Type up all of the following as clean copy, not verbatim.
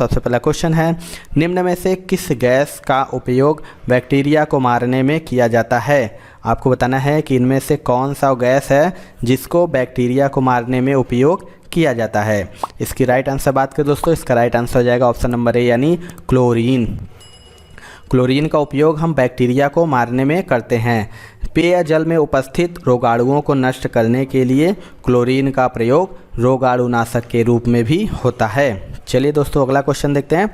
सबसे पहला क्वेश्चन है, निम्न में से किस गैस का उपयोग बैक्टीरिया को मारने में किया जाता है। आपको बताना है कि इनमें से कौन सा गैस है जिसको बैक्टीरिया को मारने में उपयोग किया जाता है। इसकी राइट आंसर बात करें दोस्तों, इसका राइट आंसर हो जाएगा ऑप्शन नंबर ए यानी क्लोरीन। क्लोरीन का उपयोग हम बैक्टीरिया को मारने में करते हैं। पेयजल में उपस्थित रोगाणुओं को नष्ट करने के लिए क्लोरीन का प्रयोग रोगाणुनाशक के रूप में भी होता है। चलिए दोस्तों अगला क्वेश्चन देखते हैं।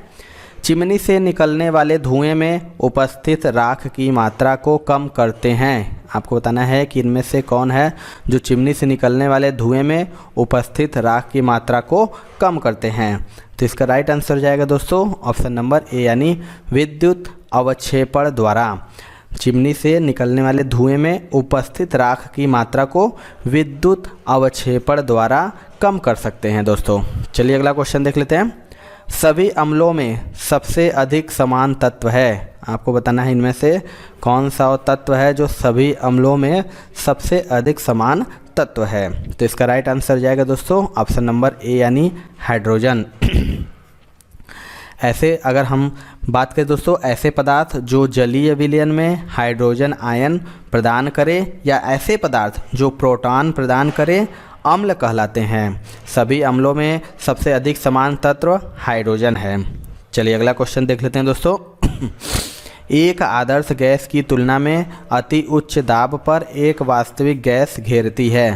चिमनी से निकलने वाले धुएं में उपस्थित राख की मात्रा को कम करते हैं। आपको बताना है कि इनमें से कौन है जो चिमनी से निकलने वाले धुएं में उपस्थित राख की मात्रा को कम करते हैं। तो इसका राइट आंसर हो जाएगा दोस्तों ऑप्शन नंबर ए यानी विद्युत अवक्षेपण द्वारा। चिमनी से निकलने वाले धुएं में उपस्थित राख की मात्रा को विद्युत अवक्षेपण द्वारा कम कर सकते हैं दोस्तों। चलिए अगला क्वेश्चन देख लेते हैं। सभी अम्लों में सबसे अधिक समान तत्व है। आपको बताना है इनमें से कौन सा तत्व है जो सभी अम्लों में सबसे अधिक समान तत्व है। तो इसका राइट आंसर जाएगा दोस्तों ऑप्शन नंबर ए यानी हाइड्रोजन। ऐसे अगर हम बात करें दोस्तों, ऐसे पदार्थ जो जलीय विलयन में हाइड्रोजन आयन प्रदान करें या ऐसे पदार्थ जो प्रोटॉन प्रदान करें अम्ल कहलाते हैं। सभी अम्लों में सबसे अधिक समान तत्व हाइड्रोजन है। चलिए अगला क्वेश्चन देख लेते हैं दोस्तों। एक आदर्श गैस की तुलना में अति उच्च दाब पर एक वास्तविक गैस घेरती है।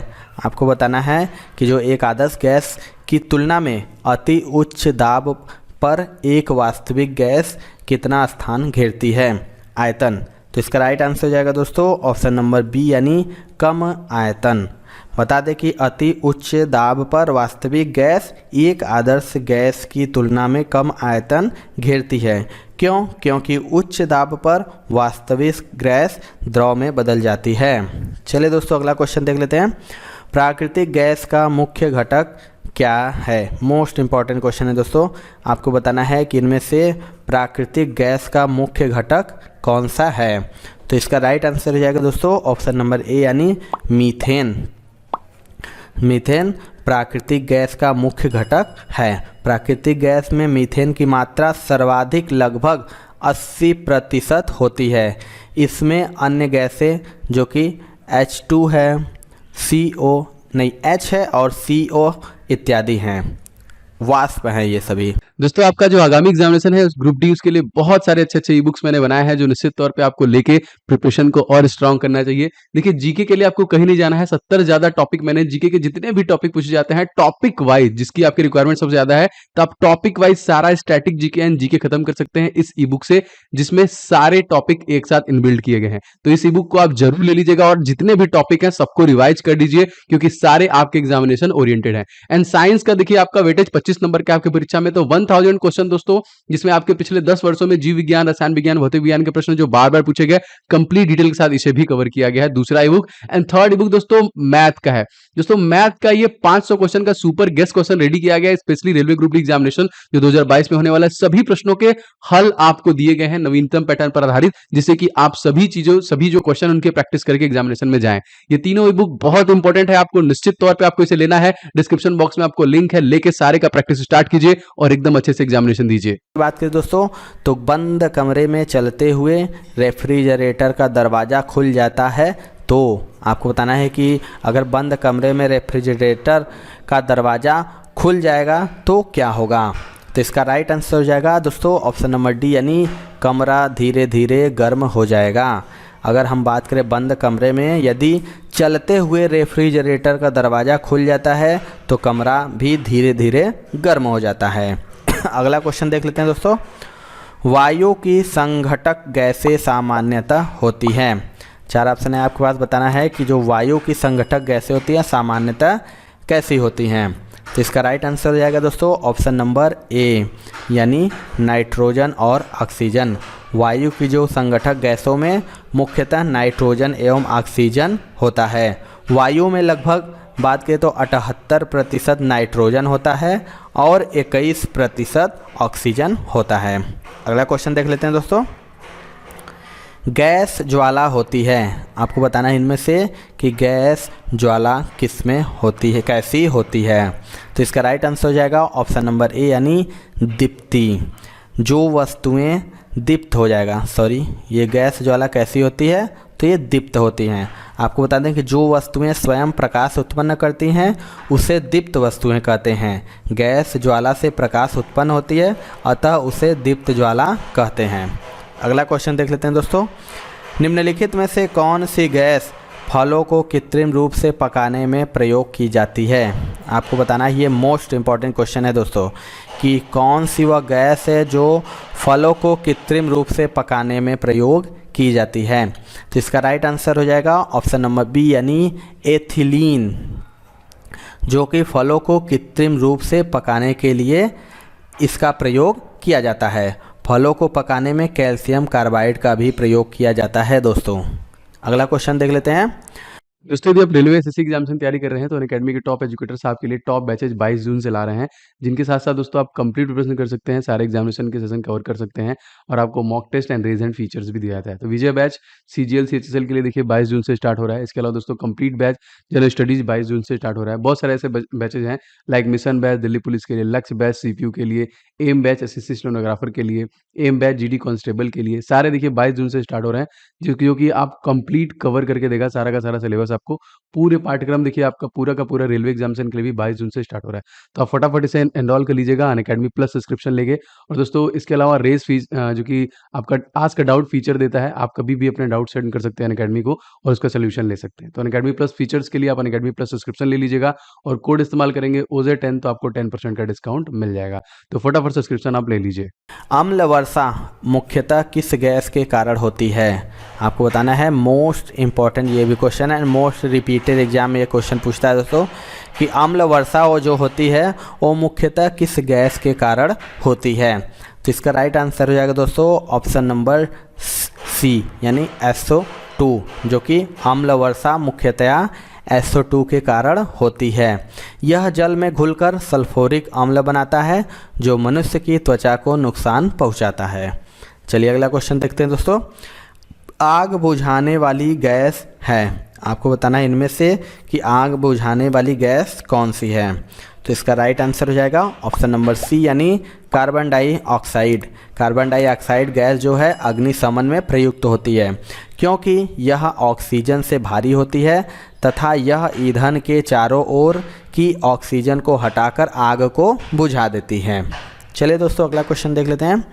आपको बताना है कि जो एक आदर्श गैस की तुलना में अति उच्च दाब पर एक वास्तविक गैस कितना स्थान घेरती है। आयतन। तो इसका राइट आंसर हो जाएगा दोस्तों ऑप्शन नंबर बी यानी कम आयतन। बता दें कि अति उच्च दाब पर वास्तविक गैस एक आदर्श गैस की तुलना में कम आयतन घेरती है। क्यों? क्योंकि उच्च दाब पर वास्तविक गैस द्रव में बदल जाती है। चलिए दोस्तों अगला क्वेश्चन देख लेते हैं। प्राकृतिक गैस का मुख्य घटक क्या है। मोस्ट इंपॉर्टेंट क्वेश्चन है दोस्तों। आपको बताना है कि इनमें से प्राकृतिक गैस का मुख्य घटक कौन सा है। तो इसका राइट आंसर हो जाएगा दोस्तों ऑप्शन नंबर ए यानी मीथेन। मीथेन प्राकृतिक गैस का मुख्य घटक है। प्राकृतिक गैस में मीथेन की मात्रा सर्वाधिक लगभग 80% होती है। इसमें अन्य गैसें जो कि H2 है, H है और CO इत्यादि हैं, वाष्प हैं ये सभी। दोस्तों आपका जो आगामी एग्जामिनेशन है उस ग्रुप डी उसके लिए बहुत सारे अच्छे ई बुक्स मैंने बनाए हैं जो निश्चित तौर पे आपको लेके प्रिपरेशन को और स्ट्रांग करना चाहिए। देखिए जीके के लिए आपको कहीं नहीं जाना है। 70 ज्यादा टॉपिक मैंने जीके के जितने भी टॉपिक पूछे जाते हैं टॉपिक वाइज जिसकी आपकी रिक्वायरमेंट सबसे ज्यादा है तो आप टॉपिक वाइज सारा स्टैटिक जीके एंड जीके खत्म कर सकते हैं इस ई बुक से, जिसमें सारे टॉपिक एक साथ इनबिल्ड किए गए हैं। तो इस ई बुक को आप जरूर ले लीजिएगा और जितने भी टॉपिक हैं सबको रिवाइज कर दीजिए क्योंकि सारे आपके एग्जामिनेशन ओरिएंटेड है। एंड साइंस का देखिए आपका वेटेज 25 नंबर के आपके परीक्षा में तो 1000 क्वेश्चन दोस्तों, जिसमें आपके पिछले 10 वर्षों में जीव विज्ञान, रसायन विज्ञान, भौतिक विज्ञान के प्रश्न जो बार बार पूछे गए कंप्लीट डिटेल के साथ इसे भी कवर किया गया है। दूसरा ई book and third E book दोस्तों मैथ का है। दोस्तों मैथ का ये 500 क्वेश्चन का सुपर गेस्ट क्वेश्चन रेडी किया गया है specially railway group D examination जो 2022 में होने वाला है। सभी प्रश्नों के हल आपको दिए गए हैं नवीनतम पैटर्न पर आधारित, जिससे कि आप सभी जो क्वेश्चन उनके प्रैक्टिस करके एग्जामिनेशन में जाएं। ये तीनों ई बुक बहुत इंपॉर्टेंट है, आपको निश्चित तौर पर आपको इसे लेना है। डिस्क्रिप्शन बॉक्स में आपको लिंक है, लेके सारे का प्रैक्टिस स्टार्ट कीजिए और एकदम अच्छे से एग्जामिनेशन दीजिए। बात करें दोस्तों तो बंद कमरे में चलते हुए रेफ्रिजरेटर का दरवाज़ा खुल जाता है तो आपको बताना है कि अगर बंद कमरे में रेफ्रिजरेटर का दरवाज़ा खुल जाएगा तो क्या होगा। तो इसका राइट आंसर हो जाएगा दोस्तों ऑप्शन नंबर डी यानी कमरा धीरे धीरे गर्म हो जाएगा। अगर हम बात करें बंद कमरे में यदि चलते हुए रेफ्रिजरेटर का दरवाज़ा खुल जाता है तो कमरा भी धीरे धीरे गर्म हो जाता है। अगला क्वेश्चन देख लेते हैं दोस्तों। वायु की संघटक गैसें सामान्यतः होती हैं। 4 ऑप्शन है आपके पास। बताना है कि जो वायु की संघटक गैसें होती हैं सामान्यतः कैसी होती हैं। तो इसका राइट आंसर हो जाएगा दोस्तों ऑप्शन नंबर ए यानी नाइट्रोजन और ऑक्सीजन। वायु की जो संघटक गैसों में मुख्यतः नाइट्रोजन एवं ऑक्सीजन होता है। वायु में लगभग बात करें तो 78% नाइट्रोजन होता है और 21% ऑक्सीजन होता है। अगला क्वेश्चन देख लेते हैं दोस्तों। गैस ज्वाला होती है। आपको बताना है इनमें से कि गैस ज्वाला किस में होती है, कैसी होती है। तो इसका राइट आंसर हो जाएगा ऑप्शन नंबर ए यानी दीप्ति। जो वस्तुएं दीप्त हो जाएगा, सॉरी, ये गैस ज्वाला कैसी होती है, तो ये दीप्त होती हैं। आपको बता दें कि जो वस्तुएं स्वयं प्रकाश उत्पन्न करती हैं उसे दीप्त वस्तुएं कहते हैं। गैस ज्वाला से प्रकाश उत्पन्न होती है, अतः उसे दीप्त ज्वाला कहते हैं। अगला क्वेश्चन देख लेते हैं दोस्तों। निम्नलिखित में से कौन सी गैस फलों को कृत्रिम रूप से पकाने में प्रयोग की जाती है। आपको बताना है, ये मोस्ट इम्पॉर्टेंट क्वेश्चन है दोस्तों, कि कौन सी वह गैस है जो फलों को कृत्रिम रूप से पकाने में प्रयोग की जाती है। तो इसका राइट आंसर हो जाएगा ऑप्शन नंबर बी यानी एथिलीन, जो कि फलों को कृत्रिम रूप से पकाने के लिए इसका प्रयोग किया जाता है। फलों को पकाने में कैल्शियम कार्बाइड का भी प्रयोग किया जाता है दोस्तों। अगला क्वेश्चन देख लेते हैं। दोस्तों यदि आप रेलवे एसएससी एग्जामिनेशन तैयारी कर रहे हैं तो अनअकैडमी के टॉप एजुकेटर्स आपके लिए टॉप बैचेज 22 जून से ला रहे हैं, जिनके साथ साथ दोस्तों आप कंप्लीट प्रिपरेशन कर सकते हैं, सारे एग्जामिनेशन के सेशन कवर कर सकते हैं और आपको mock test and Regent features भी दिया जाता है। तो विजय बैच सीजीएल सीएचएसएल के लिए देखिए 22 जून से स्टार्ट हो रहा है। इसके अलावा दोस्तों कंप्लीट बैच जनरल स्टडीज 22 जून से स्टार्ट हो रहा है। बहुत सारे ऐसे बैचेज हैं like mission batch Delhi police के लिए, लक्ष्य बैच सीपीयू के लिए, एम बैच एसएससी स्टेनोग्राफर के लिए, एम बैच जीडी कांस्टेबल के लिए, सारे देखिए 22 जून से स्टार्ट हो रहे हैं, जो कि आप कंप्लीट कवर करके देगा सारा का सारा सिलेबस। आपको पूरे पाठ्यक्रम देखिए आपका पूरा का पूरा रेलवे एग्जामिनेशन के लिए भी 22 जून से स्टार्ट हो रहा है। तो आप फटाफट इसे एनरोल कर लीजिएगा अनअकैडमी प्लस सब्सक्रिप्शन लेके। और दोस्तों इसके अलावा रेस फीस जो कि आपका आस्क का डाउट फीचर देता है, आप कभी भी अपने डाउट सेंड कर सकते हैं अनअकैडमी को और उसका सोल्यूशन ले सकते हैं। तो अनअकैडमी प्लस फीचर्स के लिए आप अनअकैडमी प्लस सब्सक्रिप्शन ले लीजिएगा और कोड इस्तेमाल करेंगे OJ10 तो आपको 10% का डिस्काउंट मिल जाएगा। तो फटाफट सब्सक्रिप्शन आप ले लीजिए। अम्ल वर्षा मुख्यतः किस गैस के कारण होती है। आपको बताना है, मोस्ट इम्पॉर्टेंट ये भी क्वेश्चन है, मोस्ट रिपीटेड एग्जाम में ये क्वेश्चन पूछता है दोस्तों कि अम्ल वर्षा वो जो होती है वो मुख्यतः किस गैस के कारण होती है। तो इसका राइट आंसर हो जाएगा दोस्तों ऑप्शन नंबर सी यानी SO2, जो कि अम्ल वर्षा मुख्यतया SO2 के कारण होती है। यह जल में घुलकर सल्फ्यूरिक अम्ल बनाता है जो मनुष्य की त्वचा को नुकसान पहुंचाता है। चलिए अगला क्वेश्चन देखते हैं दोस्तों। आग बुझाने वाली गैस है, आपको बताना है इनमें से कि आग बुझाने वाली गैस कौन सी है। तो इसका राइट आंसर हो जाएगा ऑप्शन नंबर सी यानी carbon dioxide. Carbon dioxide gas जो है अग्निशमन में प्रयुक्त होती है, क्योंकि यह ऑक्सीजन से भारी होती है तथा यह ईंधन के चारों ओर की ऑक्सीजन को हटाकर आग को बुझा देती है। चलिए दोस्तों अगला क्वेश्चन देख लेते हैं।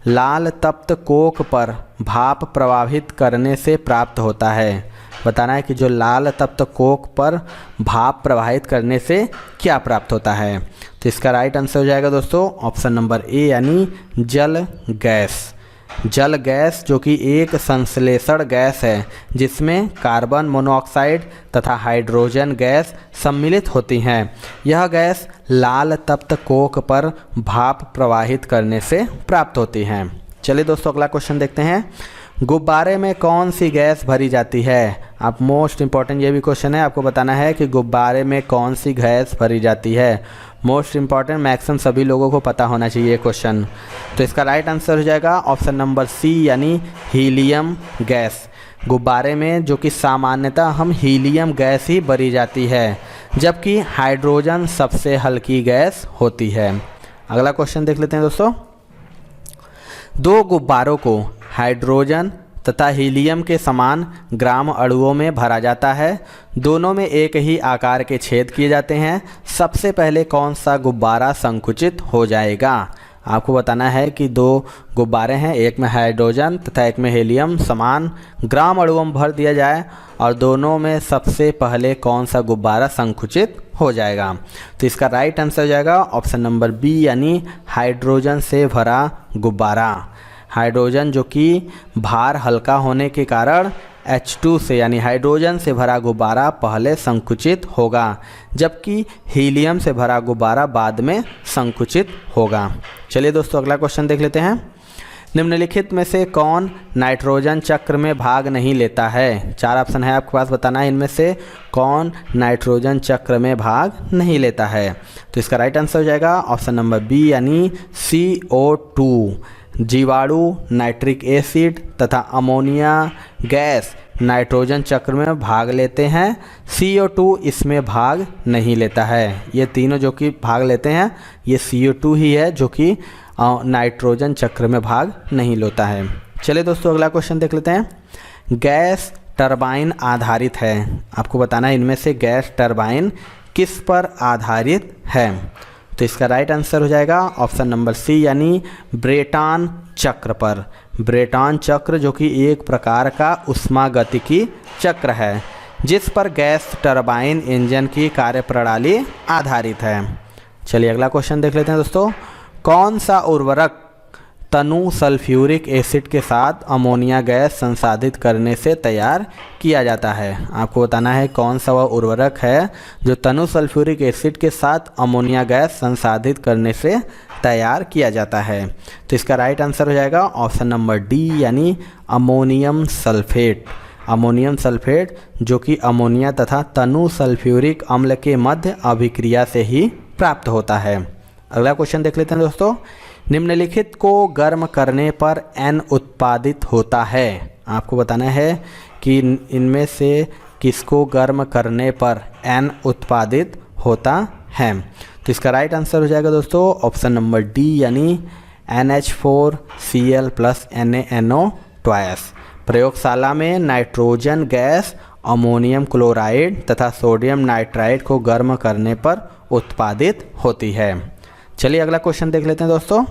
लाल तप्त कोक पर भाप प्रवाहित करने से प्राप्त होता है। बताना है कि जो लाल तप्त कोक पर भाप प्रवाहित करने से क्या प्राप्त होता है। तो इसका राइट आंसर हो जाएगा दोस्तों ऑप्शन नंबर ए यानी जल गैस। जल गैस जो कि एक संश्लेषण गैस है जिसमें कार्बन मोनोऑक्साइड तथा हाइड्रोजन गैस सम्मिलित होती हैं। यह गैस लाल तप्त कोक पर भाप प्रवाहित करने से प्राप्त होती हैं। चलिए दोस्तों अगला क्वेश्चन देखते हैं। गुब्बारे में कौन सी गैस भरी जाती है। आप मोस्ट इम्पॉर्टेंट ये भी क्वेश्चन है, आपको बताना है कि गुब्बारे में कौन सी गैस भरी जाती है। मोस्ट इम्पॉर्टेंट, मैक्सिमम सभी लोगों को पता होना चाहिए ये क्वेश्चन। तो इसका राइट आंसर हो जाएगा ऑप्शन नंबर सी यानी हीलियम गैस। गुब्बारे में जो कि सामान्यतः हम हीलियम गैस ही भरी जाती है, जबकि हाइड्रोजन सबसे हल्की गैस होती है। अगला क्वेश्चन देख लेते हैं दोस्तों। दो गुब्बारों को हाइड्रोजन तथा हीलियम के समान ग्राम अणुओं में भरा जाता है। दोनों में एक ही आकार के छेद किए जाते हैं। सबसे पहले कौन सा गुब्बारा संकुचित हो जाएगा। आपको बताना है कि दो गुब्बारे हैं, एक में हाइड्रोजन तथा एक में हीलियम समान ग्राम अणुओं में भर दिया जाए और दोनों में सबसे पहले कौन सा गुब्बारा संकुचित हो जाएगा। तो इसका राइट आंसर हो जाएगा ऑप्शन नंबर बी यानी हाइड्रोजन से भरा गुब्बारा। हाइड्रोजन जो कि भार हल्का होने के कारण H2 से यानी हाइड्रोजन से भरा गुब्बारा पहले संकुचित होगा, जबकि हीलियम से भरा गुब्बारा बाद में संकुचित होगा। चलिए दोस्तों अगला क्वेश्चन देख लेते हैं। निम्नलिखित में से कौन नाइट्रोजन चक्र में भाग नहीं लेता है। चार ऑप्शन है आपके पास, बताना है इनमें से कौन नाइट्रोजन चक्र में भाग नहीं लेता है। तो इसका राइट आंसर हो जाएगा ऑप्शन नंबर बी यानी CO2। जीवाणु नाइट्रिक एसिड तथा अमोनिया गैस नाइट्रोजन चक्र में भाग लेते हैं, CO2 इसमें भाग नहीं लेता है। ये तीनों जो कि भाग लेते हैं ये CO2 ही है जो कि नाइट्रोजन चक्र में भाग नहीं लेता है। चलिए दोस्तों अगला क्वेश्चन देख लेते हैं। गैस टरबाइन आधारित है, आपको बताना है इनमें से गैस टरबाइन किस पर आधारित है। तो इसका राइट आंसर हो जाएगा ऑप्शन नंबर सी यानी ब्रेटॉन चक्र पर। ब्रेटॉन चक्र जो कि एक प्रकार का ऊष्मागतिकी चक्र है जिस पर गैस टरबाइन इंजन की कार्यप्रणाली आधारित है। चलिए अगला क्वेश्चन देख लेते हैं दोस्तों। कौन सा उर्वरक तनु सल्फ्यूरिक एसिड के साथ अमोनिया गैस संसाधित करने से तैयार किया जाता है। आपको बताना है कौन सा वह उर्वरक है जो तनु सल्फ्यूरिक एसिड के साथ अमोनिया गैस संसाधित करने से तैयार किया जाता है। तो इसका राइट आंसर हो जाएगा ऑप्शन नंबर डी यानी अमोनियम सल्फेट। अमोनियम सल्फेट जो कि अमोनिया तथा तनु सल्फ्यूरिक अम्ल के मध्य अभिक्रिया से ही प्राप्त होता है। अगला क्वेश्चन देख लेते हैं दोस्तों। निम्नलिखित को गर्म करने पर N उत्पादित होता है। आपको बताना है कि इनमें से किसको गर्म करने पर N उत्पादित होता है। तो इसका राइट आंसर हो जाएगा दोस्तों ऑप्शन नंबर डी यानी NH4Cl + NaNO ट्वाइस। प्रयोगशाला में नाइट्रोजन गैस अमोनियम क्लोराइड तथा सोडियम नाइट्राइड को गर्म करने पर उत्पादित होती है। चलिए अगला क्वेश्चन देख लेते हैं दोस्तों।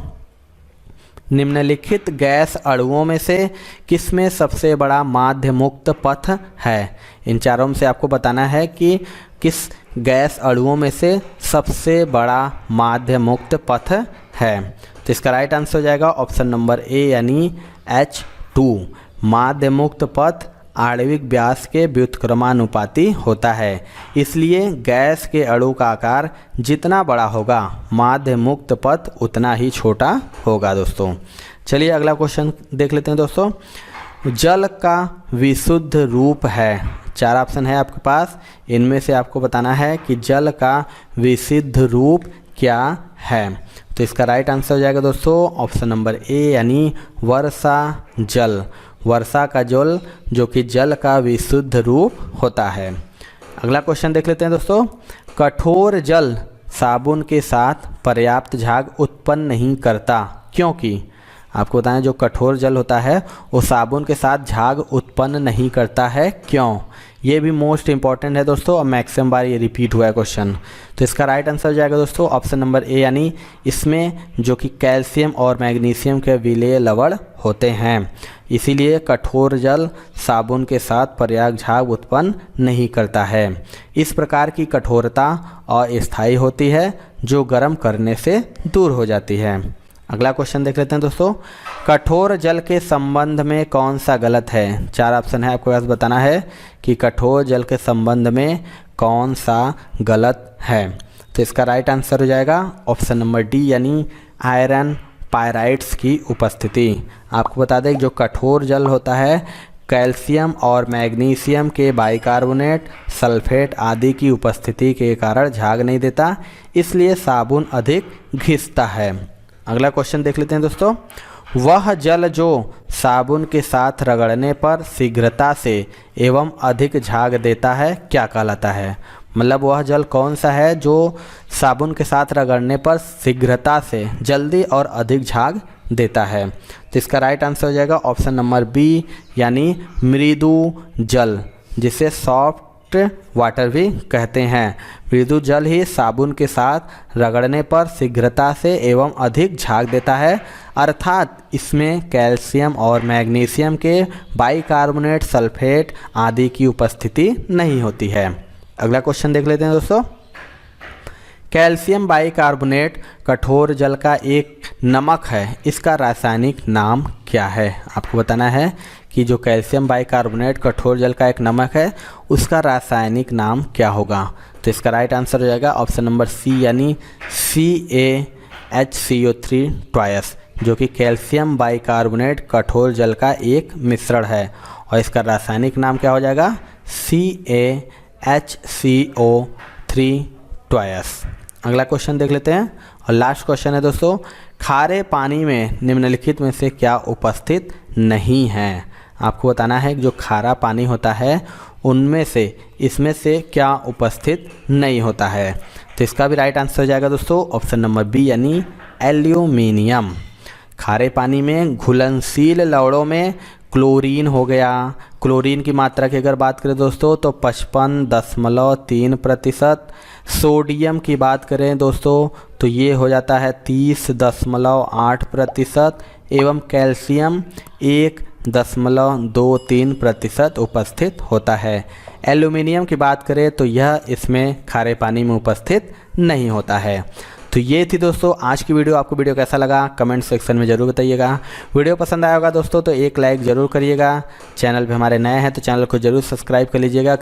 निम्नलिखित गैस अणुओं में से किसमें सबसे बड़ा माध्य मुक्त पथ है। इन चारों में से आपको बताना है कि किस गैस अणुओं में से सबसे बड़ा माध्य मुक्त पथ है। तो इसका राइट आंसर हो जाएगा ऑप्शन नंबर ए यानी H2। माध्य मुक्त पथ आणविक व्यास के व्युत्क्रमानुपाती होता है, इसलिए गैस के अणु का आकार जितना बड़ा होगा माध्य मुक्त पथ उतना ही छोटा होगा दोस्तों। चलिए अगला क्वेश्चन देख लेते हैं दोस्तों। जल का विशुद्ध रूप है। चार ऑप्शन है आपके पास, इनमें से आपको बताना है कि जल का विशुद्ध रूप क्या है। तो इसका राइट आंसर हो जाएगा दोस्तों ऑप्शन नंबर ए यानी वर्षा जल। वर्षा का जल जो कि जल का विशुद्ध रूप होता है। अगला क्वेश्चन देख लेते हैं दोस्तों। कठोर जल साबुन के साथ पर्याप्त झाग उत्पन्न नहीं करता, क्योंकि आपको बताएं जो कठोर जल होता है वो साबुन के साथ झाग उत्पन्न नहीं करता है, क्यों। ये भी मोस्ट इंपॉर्टेंट है दोस्तों और मैक्सिमम बार ये रिपीट हुआ है क्वेश्चन। तो इसका राइट आंसर हो जाएगा दोस्तों ऑप्शन नंबर ए यानी इसमें जो कि कैल्शियम और मैग्नीशियम के विलेय लवण होते हैं, इसीलिए कठोर जल साबुन के साथ पर्याप्त झाग उत्पन्न नहीं करता है। इस प्रकार की कठोरता अस्थायी होती है जो गर्म करने से दूर हो जाती है। अगला क्वेश्चन देख लेते हैं दोस्तों। कठोर जल के संबंध में कौन सा गलत है। चार ऑप्शन है आपको पास बताना है कि कठोर जल के संबंध में कौन सा गलत है। तो इसका राइट आंसर हो जाएगा ऑप्शन नंबर डी यानी आयरन पायराइड्स की उपस्थिति। आपको बता दें जो कठोर जल होता है कैल्शियम और मैग्नीशियम के बाइकार्बोनेट, सल्फेट आदि की उपस्थिति के कारण झाग नहीं देता, इसलिए साबुन अधिक घिसता है। अगला क्वेश्चन देख लेते हैं दोस्तों। वह जल जो साबुन के साथ रगड़ने पर शीघ्रता से एवं अधिक झाग देता है क्या कहलाता है। मतलब वह जल कौन सा है जो साबुन के साथ रगड़ने पर शीघ्रता से जल्दी और अधिक झाग देता है। तो इसका राइट आंसर हो जाएगा ऑप्शन नंबर बी यानी मृदु जल, जिसे सॉफ्ट वाटर भी कहते हैं। मृदु जल ही साबुन के साथ रगड़ने पर शीघ्रता से एवं अधिक झाग देता है, अर्थात इसमें कैल्शियम और मैग्नीशियम के बाइकार्बोनेट, सल्फेट आदि की उपस्थिति नहीं होती है। अगला क्वेश्चन देख लेते हैं दोस्तों। कैल्शियम बाइकार्बोनेट कठोर जल का एक नमक है, इसका रासायनिक नाम क्या है। आपको बताना है कि जो कैल्शियम बाइकार्बोनेट कठोर जल का एक नमक है उसका रासायनिक नाम क्या होगा। तो इसका राइट आंसर हो जाएगा ऑप्शन नंबर सी यानी CaHCO3 ट्वाइस, जो कि कैल्शियम बाइकार्बोनेट कठोर जल का एक मिश्रण है और इसका रासायनिक नाम क्या हो जाएगा CaHCO3 ट्वाइस। अगला क्वेश्चन देख लेते हैं। और लास्ट क्वेश्चन है दोस्तों, खारे पानी में निम्नलिखित में से क्या उपस्थित नहीं है। आपको बताना है कि जो खारा पानी होता है उनमें से इसमें से क्या उपस्थित नहीं होता है। तो इसका भी राइट आंसर हो जाएगा दोस्तों ऑप्शन नंबर बी यानी एल्यूमिनियम। खारे पानी में घुलनशील लवणों में क्लोरीन हो गया। क्लोरीन की मात्रा की अगर बात करें दोस्तों तो 55.3%। सोडियम की बात करें दोस्तों तो ये हो जाता है 30.8% एवं कैल्शियम 1.23% उपस्थित होता है। एल्युमिनियम की बात करें तो यह इसमें खारे पानी में उपस्थित नहीं होता है। तो ये थी दोस्तों आज की वीडियो। आपको वीडियो कैसा लगा कमेंट सेक्शन में ज़रूर बताइएगा। वीडियो पसंद आया होगा दोस्तों तो एक लाइक ज़रूर करिएगा। चैनल पे हमारे नए हैं तो चैनल को ज़रूर सब्सक्राइब कर लीजिएगा।